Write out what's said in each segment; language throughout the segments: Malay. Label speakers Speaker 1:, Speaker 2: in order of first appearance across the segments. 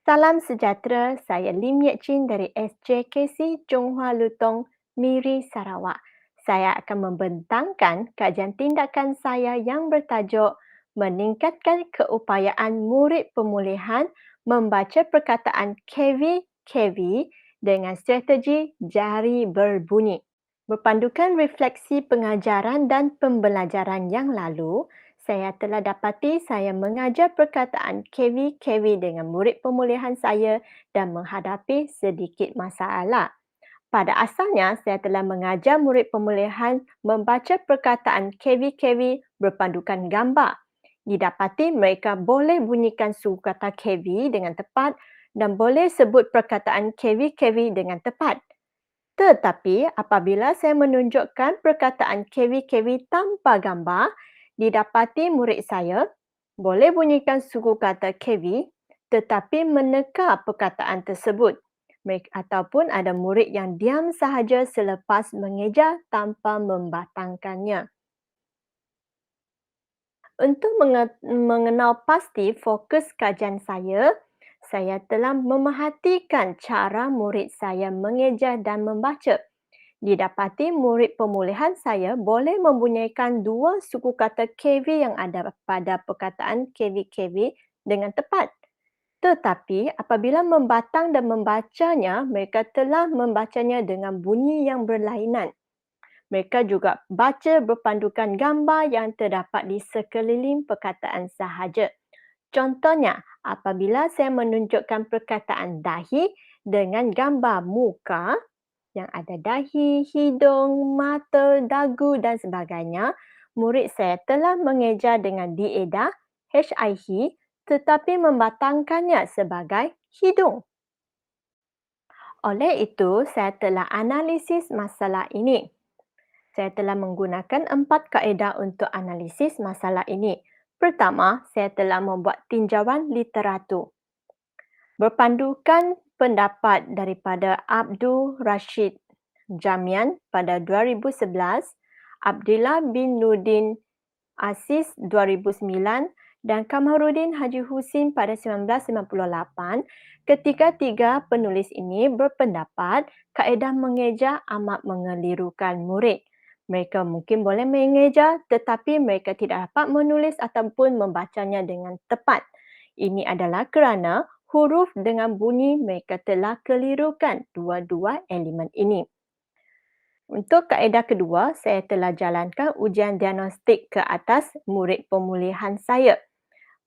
Speaker 1: Salam sejahtera, saya Lim Yek Chin dari SJKC Chonghua Lutong, Miri, Sarawak. Saya akan membentangkan kajian tindakan saya yang bertajuk Meningkatkan Keupayaan Murid Pemulihan Membaca Perkataan KV-KV dengan Strategi Jari Berbunyi. Berpandukan refleksi pengajaran dan pembelajaran yang lalu, saya telah dapati saya mengajar perkataan KV-KV dengan murid pemulihan saya dan menghadapi sedikit masalah. Pada asalnya, saya telah mengajar murid pemulihan membaca perkataan KV-KV berpandukan gambar. Didapati mereka boleh bunyikan suku kata KV dengan tepat dan boleh sebut perkataan KV-KV dengan tepat. Tetapi apabila saya menunjukkan perkataan KV-KV tanpa gambar, didapati murid saya boleh bunyikan suku kata KV tetapi meneka perkataan tersebut. Mereka ataupun ada murid yang diam sahaja selepas mengeja tanpa membatangkannya. Untuk mengenal pasti fokus kajian saya telah memerhatikan cara murid saya mengeja dan membaca. Didapati murid pemulihan saya boleh membunyikan dua suku kata KV yang ada pada perkataan KV-KV dengan tepat. Tetapi apabila membatang dan membacanya, mereka telah membacanya dengan bunyi yang berlainan. Mereka juga baca berpandukan gambar yang terdapat di sekeliling perkataan sahaja. Contohnya, apabila saya menunjukkan perkataan dahi dengan gambar muka yang ada dahi, hidung, mata, dagu dan sebagainya, murid saya telah mengeja dengan diedah HIH tetapi membatangkannya sebagai hidung. Oleh itu, saya telah analisis masalah ini. Saya telah menggunakan 4 kaedah untuk analisis masalah ini. Pertama, saya telah membuat tinjauan literatur. Berpandukan pendapat daripada Abdul Rashid Jamian pada 2011, Abdillah bin Nurdin Aziz 2009 dan Kamarudin Haji Husin pada 1998, ketiga-tiga penulis ini berpendapat kaedah mengeja amat mengelirukan murid. Mereka mungkin boleh mengeja tetapi mereka tidak dapat menulis ataupun membacanya dengan tepat. Ini adalah kerana huruf dengan bunyi mereka telah kelirukan dua-dua elemen ini. Untuk kaedah kedua, saya telah jalankan ujian diagnostik ke atas murid pemulihan saya.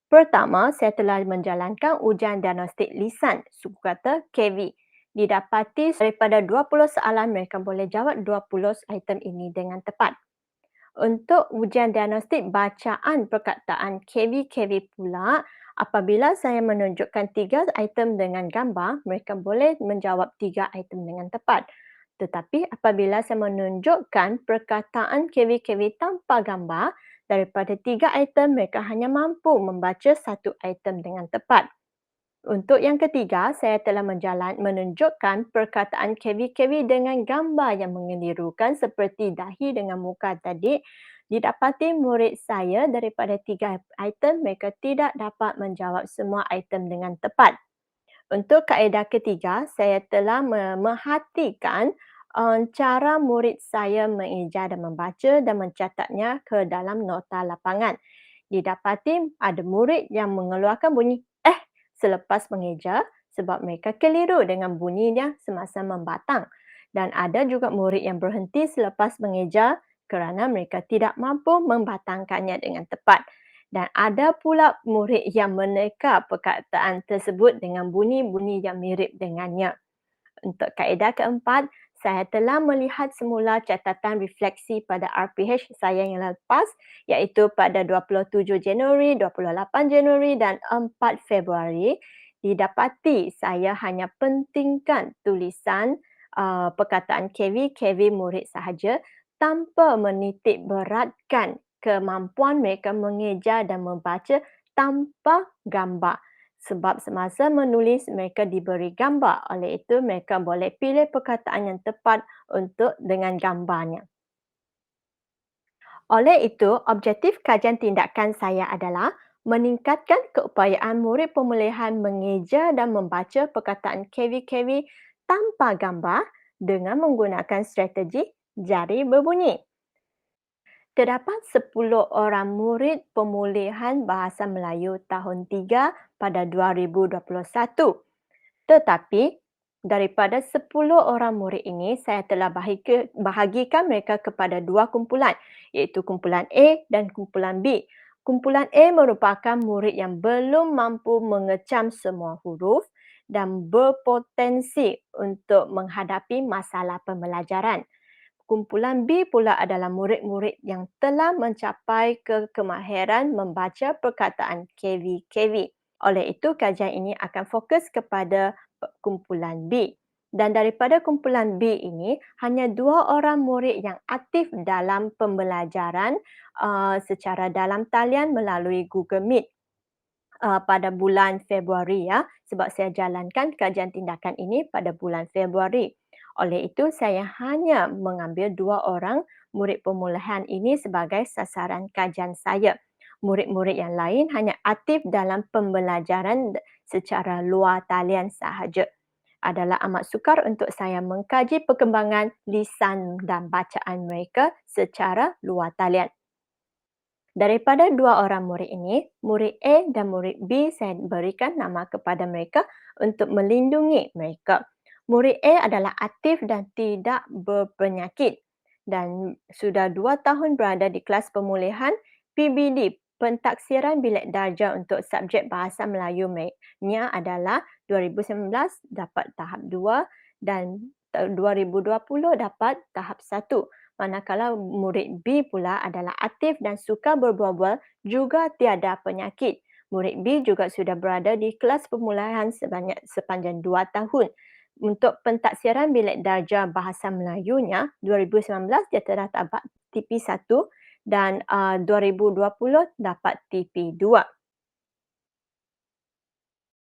Speaker 1: Pertama, saya telah menjalankan ujian diagnostik lisan, suku kata KV. Didapati daripada 20 soalan, mereka boleh jawab 20 item ini dengan tepat. Untuk ujian diagnostik bacaan perkataan KV-KV pula, apabila saya menunjukkan 3 item dengan gambar, mereka boleh menjawab 3 item dengan tepat. Tetapi apabila saya menunjukkan perkataan KV-KV tanpa gambar, daripada 3 item mereka hanya mampu membaca 1 item dengan tepat. Untuk yang ketiga, saya telah menunjukkan perkataan KV-KV dengan gambar yang mengelirukan seperti dahi dengan muka tadi. Didapati murid saya daripada 3 item, mereka tidak dapat menjawab semua item dengan tepat. Untuk kaedah ketiga, saya telah memerhatikan cara murid saya mengeja dan membaca dan mencatatnya ke dalam nota lapangan. Didapati ada murid yang mengeluarkan bunyi selepas mengeja sebab mereka keliru dengan bunyinya semasa membatang. Dan ada juga murid yang berhenti selepas mengeja kerana mereka tidak mampu membatangkannya dengan tepat. Dan ada pula murid yang meneka perkataan tersebut dengan bunyi-bunyi yang mirip dengannya. Untuk kaedah keempat, saya telah melihat semula catatan refleksi pada RPH saya yang lepas iaitu pada 27 Januari, 28 Januari dan 4 Februari. Didapati saya hanya pentingkan tulisan perkataan KV murid sahaja tanpa menitik beratkan kemampuan mereka mengeja dan membaca tanpa gambar. Sebab semasa menulis mereka diberi gambar, oleh itu mereka boleh pilih perkataan yang tepat untuk dengan gambarnya. Oleh itu, objektif kajian tindakan saya adalah Meningkatkan keupayaan murid pemulihan mengeja dan membaca perkataan KV-KV tanpa gambar dengan menggunakan strategi jari berbunyi. Terdapat 10 orang murid pemulihan bahasa Melayu tahun 3 pada 2021. Tetapi, daripada 10 orang murid ini, saya telah bahagikan mereka kepada dua kumpulan, iaitu kumpulan A dan kumpulan B. Kumpulan A merupakan murid yang belum mampu mengecam semua huruf dan berpotensi untuk menghadapi masalah pembelajaran. Kumpulan B pula adalah murid-murid yang telah mencapai kemahiran membaca perkataan KV-KV. Oleh itu, kajian ini akan fokus kepada kumpulan B. Dan daripada kumpulan B ini, hanya 2 orang murid yang aktif dalam pembelajaran secara dalam talian melalui Google Meet pada bulan Februari ya, sebab saya jalankan kajian tindakan ini pada bulan Februari. Oleh itu, saya hanya mengambil 2 orang murid pemulihan ini sebagai sasaran kajian saya. Murid-murid yang lain hanya aktif dalam pembelajaran secara luar talian sahaja. Adalah amat sukar untuk saya mengkaji perkembangan lisan dan bacaan mereka secara luar talian. Daripada 2 orang murid ini, murid A dan murid B saya berikan nama kepada mereka untuk melindungi mereka. Murid A adalah aktif dan tidak berpenyakit dan sudah 2 tahun berada di kelas pemulihan PBD. Pentaksiran bilik darjah untuk subjek bahasa Melayu nya adalah 2019 dapat tahap 2 dan 2020 dapat tahap 1. Manakala murid B pula adalah aktif dan suka berbual-bual juga tiada penyakit. Murid B juga sudah berada di kelas pemulihan sepanjang 2 tahun. Untuk pentaksiran bilik darjah bahasa Melayunya, 2019 dia telah dapat TP1 dan 2020 dapat TP2.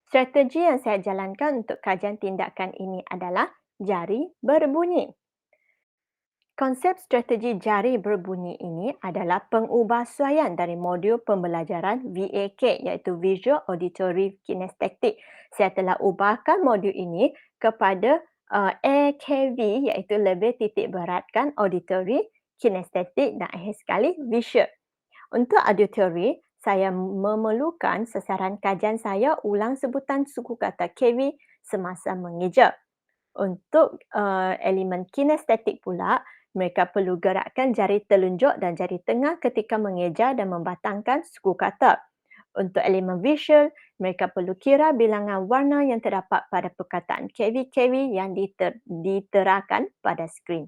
Speaker 1: Strategi yang saya jalankan untuk kajian tindakan ini adalah jari berbunyi. Konsep strategi jari berbunyi ini adalah pengubahsuaian dari modul pembelajaran VAK iaitu Visual Auditory Kinesthetic. Saya telah ubahkan modul ini kepada AKV iaitu lebih titik beratkan auditory, kinesthetic dan akhir sekali visual. Untuk auditory, saya memerlukan sasaran kajian saya ulang sebutan suku kata KV semasa mengeja. Untuk elemen kinestetik pula, mereka perlu gerakkan jari telunjuk dan jari tengah ketika mengeja dan membatangkan suku kata. Untuk elemen visual, mereka perlu kira bilangan warna yang terdapat pada perkataan KV-KV yang diterakan pada skrin.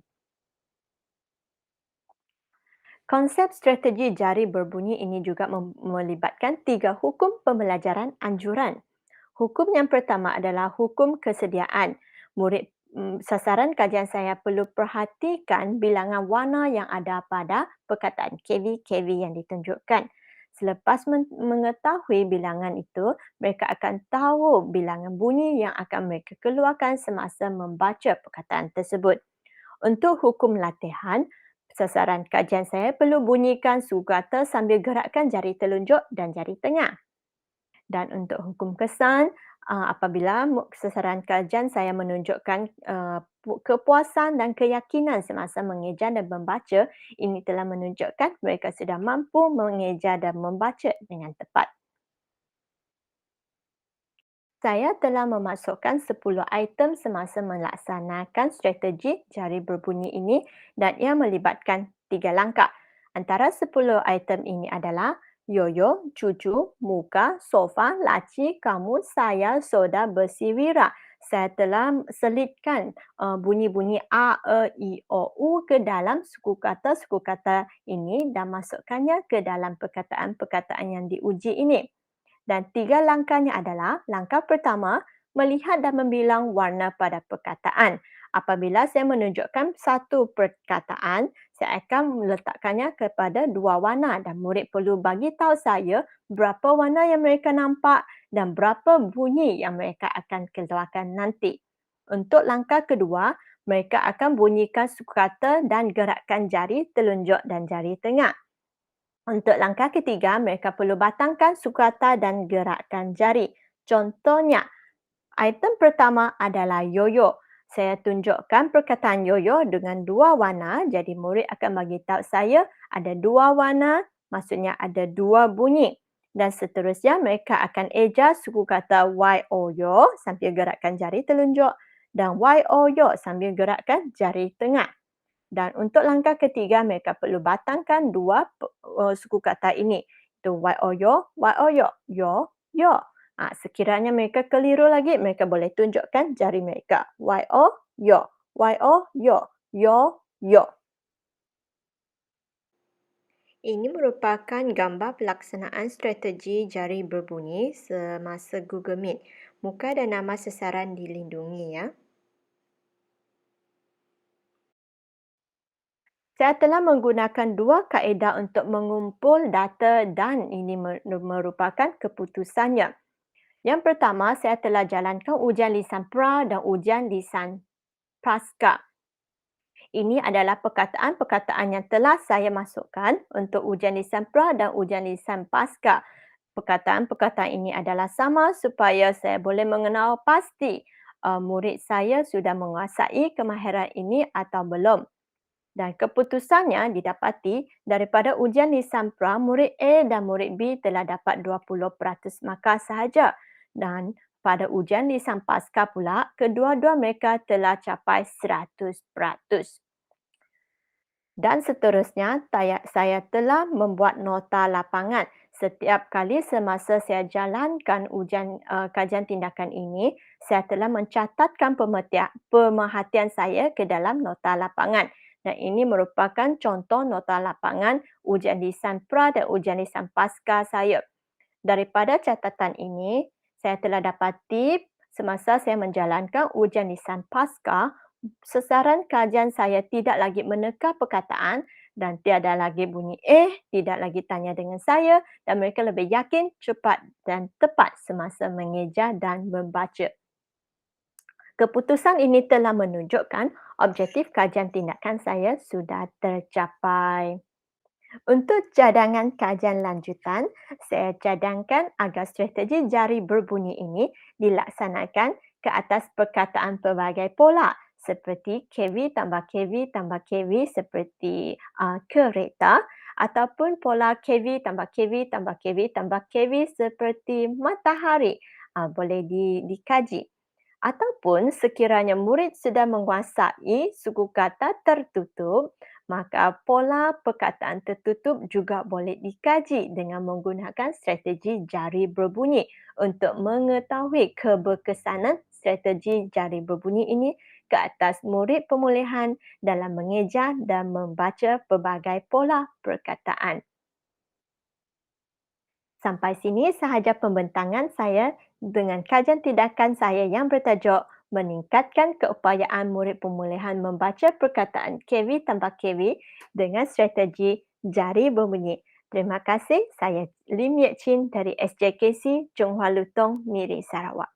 Speaker 1: Konsep strategi jari berbunyi ini juga melibatkan 3 hukum pembelajaran anjuran. Hukum yang pertama adalah hukum kesediaan. Sasaran kajian saya perlu perhatikan bilangan warna yang ada pada perkataan KV-KV yang ditunjukkan. Selepas mengetahui bilangan itu, mereka akan tahu bilangan bunyi yang akan mereka keluarkan semasa membaca perkataan tersebut. Untuk hukum latihan, sasaran kajian saya perlu bunyikan suku kata sambil gerakkan jari telunjuk dan jari tengah. Dan untuk hukum kesan, apabila sasaran kajian saya menunjukkan kepuasan dan keyakinan semasa mengeja dan membaca, ini telah menunjukkan mereka sudah mampu mengeja dan membaca dengan tepat. Saya telah memasukkan 10 item semasa melaksanakan strategi jari berbunyi ini dan ia melibatkan 3 langkah. Antara 10 item ini adalah yoyo, cucu, muka, sofa, laci, kamu, saya, soda, besi, wira. Saya telah selitkan bunyi-bunyi A, E, I, O, U ke dalam suku kata ini dan masukkannya ke dalam perkataan-perkataan yang diuji ini. Dan 3 langkahnya adalah, langkah pertama, melihat dan membilang warna pada perkataan. Apabila saya menunjukkan satu perkataan, saya akan meletakkannya kepada 2 warna dan murid perlu bagi tahu saya berapa warna yang mereka nampak dan berapa bunyi yang mereka akan keluarkan nanti. Untuk langkah kedua, mereka akan bunyikan suku kata dan gerakkan jari telunjuk dan jari tengah. Untuk langkah ketiga, mereka perlu batangkan sukata dan gerakkan jari. Contohnya, item pertama adalah yoyo. Saya tunjukkan perkataan yoyo dengan dua warna, jadi murid akan bagi tahu saya ada dua warna, maksudnya ada dua bunyi. Dan seterusnya mereka akan eja suku kata yo sambil gerakkan jari telunjuk dan yo sambil gerakkan jari tengah. Dan untuk langkah ketiga, mereka perlu batangkan dua suku kata ini. Itu yo, yo. Sekiranya mereka keliru lagi, mereka boleh tunjukkan jari mereka. Yo, yo, yo. Ini merupakan gambar pelaksanaan strategi jari berbunyi semasa Google Meet. Muka dan nama sasaran dilindungi ya. Saya telah menggunakan dua kaedah untuk mengumpul data dan ini merupakan keputusannya. Yang pertama, saya telah jalankan ujian lisan pra dan ujian lisan pasca. Ini adalah perkataan-perkataan yang telah saya masukkan untuk ujian lisan pra dan ujian lisan pasca. Perkataan-perkataan ini adalah sama supaya saya boleh mengenal pasti murid saya sudah menguasai kemahiran ini atau belum. Dan keputusannya didapati daripada ujian lisan pra, murid A dan murid B telah dapat 20% markah sahaja. Dan pada ujian lisan pasca pula, kedua-dua mereka telah capai 100%. Dan seterusnya, saya telah membuat nota lapangan. Setiap kali semasa saya jalankan ujian kajian tindakan ini, saya telah mencatatkan pemerhatian saya ke dalam nota lapangan. Dan ini merupakan contoh nota lapangan ujian lisan pra dan ujian lisan pasca saya. Daripada catatan ini, saya telah dapati semasa saya menjalankan ujian lisan pasca, sasaran kajian saya tidak lagi meneka perkataan dan tiada lagi bunyi tidak lagi tanya dengan saya dan mereka lebih yakin, cepat dan tepat semasa mengeja dan membaca. Keputusan ini telah menunjukkan objektif kajian tindakan saya sudah tercapai. Untuk cadangan kajian lanjutan, saya cadangkan agar strategi jari berbunyi ini dilaksanakan ke atas perkataan pelbagai pola seperti KV tambah KV tambah KV seperti kereta ataupun pola KV tambah KV tambah KV tambah KV seperti matahari. Boleh dikaji. Ataupun sekiranya murid sudah menguasai suku kata tertutup, maka pola perkataan tertutup juga boleh dikaji dengan menggunakan strategi jari berbunyi untuk mengetahui keberkesanan strategi jari berbunyi ini ke atas murid pemulihan dalam mengeja dan membaca pelbagai pola perkataan. Sampai sini sahaja pembentangan saya dengan kajian tindakan saya yang bertajuk meningkatkan keupayaan murid pemulihan membaca perkataan KV tambah KV dengan strategi jari berbunyi. Terima kasih. Saya Lim Yek Chin dari SJKC Chonghua Lutong, Miri, Sarawak.